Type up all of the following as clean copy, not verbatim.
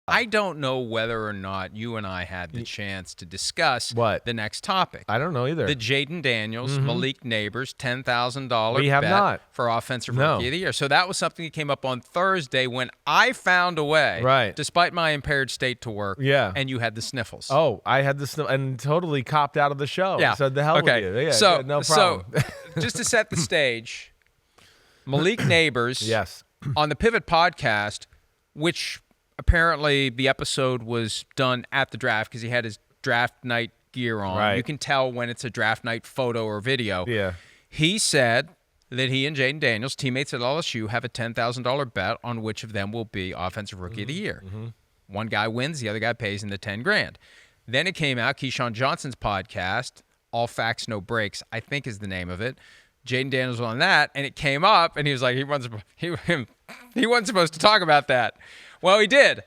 I don't know whether or not you and I had the chance to discuss the next topic. I don't know either. The Jayden Daniels, Malik Nabers, $10,000 We have bet not. for Offensive Rookie of the Year. So that was something that came up on Thursday when I found a way, despite my impaired state to work, and you had the sniffles. Oh, I had the sniffles and totally copped out of the show. Yeah. Said the hell with you. Yeah, so, no problem. So just to set the stage, Malik Nabers on the Pivot podcast, which apparently the episode was done at the draft because he had his draft night gear on. Right. You can tell when it's a draft night photo or video. Yeah. He said that he and Jayden Daniels, teammates at LSU, have a $10,000 bet on which of them will be Offensive Rookie of the Year. One guy wins, the other guy pays him the $10,000. Then it came out, Keyshawn Johnson's podcast, All Facts, No Breaks, I think is the name of it. Jayden Daniels was on that, and it came up, and he was like, he wasn't supposed to talk about that. Well, he did.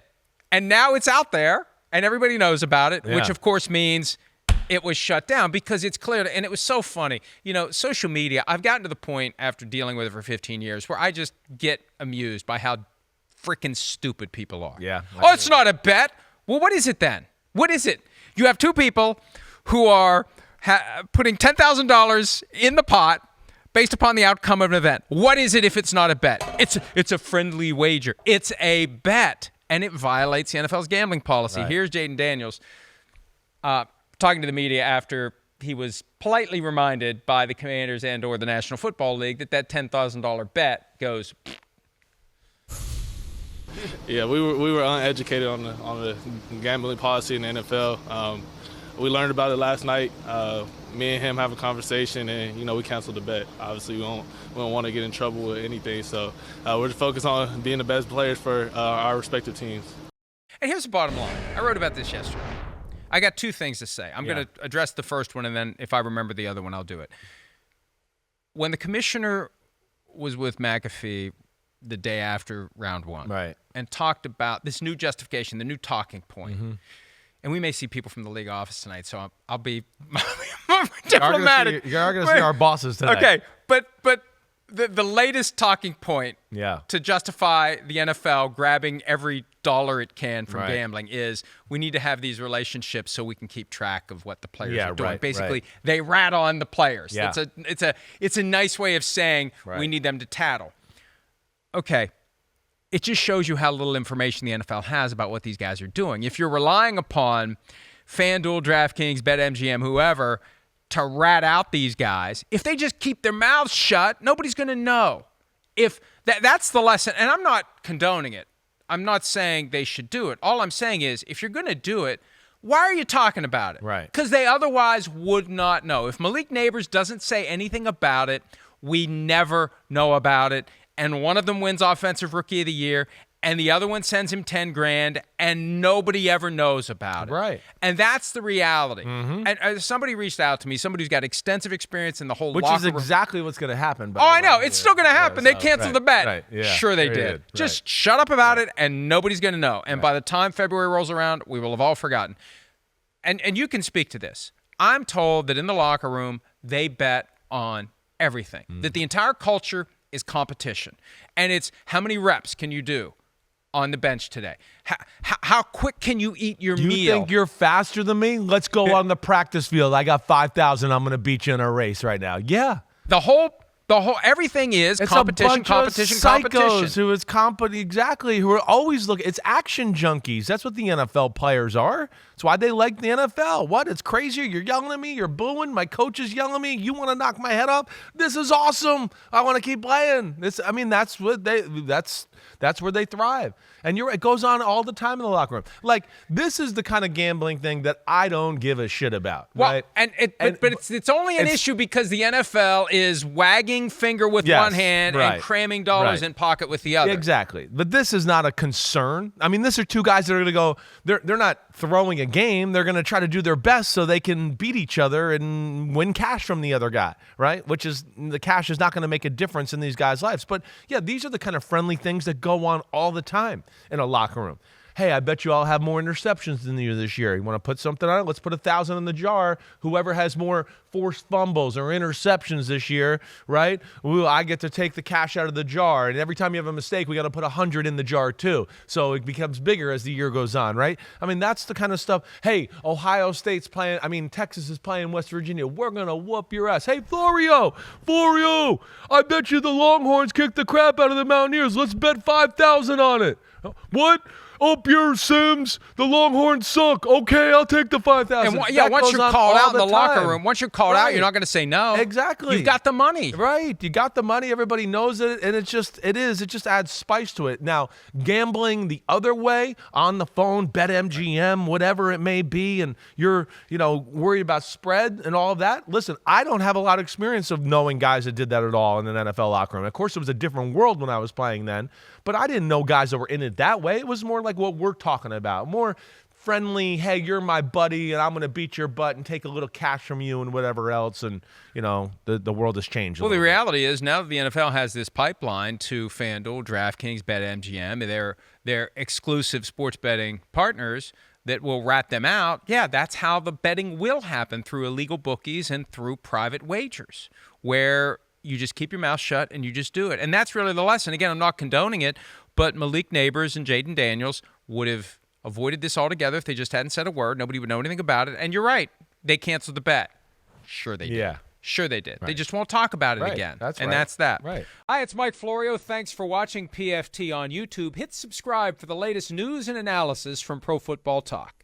And now it's out there, and everybody knows about it, which, of course, means it was shut down because it's clear. And it was so funny. You know, social media, I've gotten to the point after dealing with it for 15 years where I just get amused by how freaking stupid people are. Yeah. Oh, it's not a bet. Well, what is it then? What is it? You have two people who are putting $10,000 in the pot based upon the outcome of an event. What is it if it's not a bet? It's a friendly wager. It's a bet, and it violates the NFL's gambling policy. Right. Here's Jayden Daniels talking to the media after he was politely reminded by the Commanders and or the National Football League that $10,000 bet goes. Yeah, we were uneducated on the gambling policy in the NFL. We learned about it last night. Me and him have a conversation, and we canceled the bet. Obviously, we don't want to get in trouble with anything, so we're just focused on being the best players for our respective teams. And here's the bottom line. I wrote about this yesterday. I got two things to say. I'm going to address the first one, and then if I remember the other one, I'll do it. When the commissioner was with McAfee the day after round one, and talked about this new justification, the new talking point. And we may see people from the league office tonight, so I'll be diplomatic. You're going to see our bosses tonight. Okay, but the latest talking point to justify the NFL grabbing every dollar it can from gambling is we need to have these relationships so we can keep track of what the players are doing. Basically, they rat on the players. It's a nice way of saying we need them to tattle. Okay. It just shows you how little information the NFL has about what these guys are doing. If you're relying upon FanDuel, DraftKings, BetMGM, whoever, to rat out these guys, if they just keep their mouths shut, nobody's going to know. If that's the lesson, and I'm not condoning it. I'm not saying they should do it. All I'm saying is if you're going to do it, why are you talking about it? Right. Because they otherwise would not know. If Malik Nabers doesn't say anything about it, we never know about it. And one of them wins Offensive Rookie of the Year, and the other one sends him $10,000, and nobody ever knows about it. Right. And that's the reality. And somebody reached out to me, somebody who's got extensive experience in the whole Which locker is room. Exactly what's going to happen. I know. It's still going to happen. They canceled the bet. Right. Yeah. Sure they did. Just shut up about it, and nobody's going to know. And by the time February rolls around, we will have all forgotten. And you can speak to this. I'm told that in the locker room, they bet on everything. That the entire culture is competition. And it's how many reps can you do on the bench today? How quick can you eat your meal? You think you're faster than me? Let's go on the practice field. I got 5,000. I'm going to beat you in a race right now. Yeah. The whole everything is it's competition, a bunch competition, of psychos competition. Who is who are always looking. It's action junkies. That's what the NFL players are. That's why they like the NFL. What? It's crazy. You're yelling at me. You're booing. My coach is yelling at me. You want to knock my head off? This is awesome. I want to keep playing. That's where they thrive. And it goes on all the time in the locker room. Like, this is the kind of gambling thing that I don't give a shit about. Well, right? But it's only an issue because the NFL is wagging finger with one hand and cramming dollars in pocket with the other. Exactly. But this is not a concern. I mean, these are two guys that are going to go, they're not throwing a game. They're going to try to do their best so they can beat each other and win cash from the other guy, right? Which is, the cash is not going to make a difference in these guys' lives. But yeah, these are the kind of friendly things that go on all the time in a locker room. hey, I bet you I'll have more interceptions than you this year. You want to put something on it? Let's put 1,000 in the jar. Whoever has more forced fumbles or interceptions this year, right? I get to take the cash out of the jar. And every time you have a mistake, we got to put 100 in the jar too. So it becomes bigger as the year goes on, right? I mean, that's the kind of stuff. Hey, Texas is playing West Virginia. We're going to whoop your ass. Hey, Florio, I bet you the Longhorns kicked the crap out of the Mountaineers. Let's bet 5,000 on it. What? Up your Simms, the Longhorns suck. Okay, I'll take the 5,000. Once you're called out in the locker room, once you're called out, you're not going to say no. Exactly. You've got the money. Right. You got the money. Everybody knows it. And it just adds spice to it. Now, gambling the other way on the phone, BetMGM, whatever it may be, and you're, worried about spread and all of that. Listen, I don't have a lot of experience of knowing guys that did that at all in an NFL locker room. Of course, it was a different world when I was playing then, but I didn't know guys that were in it that way. It was more like what we're talking about, more friendly. Hey, you're my buddy, and I'm going to beat your butt and take a little cash from you and whatever else. And the world has changed. Well, the reality is now that the NFL has this pipeline to FanDuel, DraftKings, BetMGM, they're exclusive sports betting partners that will rat them out. Yeah, that's how the betting will happen, through illegal bookies and through private wagers, where you just keep your mouth shut and you just do it. And that's really the lesson. Again, I'm not condoning it, but Malik Nabers and Jayden Daniels would have avoided this altogether if they just hadn't said a word. Nobody would know anything about it. And you're right. They canceled the bet. Sure they did. Yeah. Sure they did. Right. They just won't talk about it again. That's right. And that's that. Right. Hi, it's Mike Florio. Thanks for watching PFT on YouTube. Hit subscribe for the latest news and analysis from Pro Football Talk.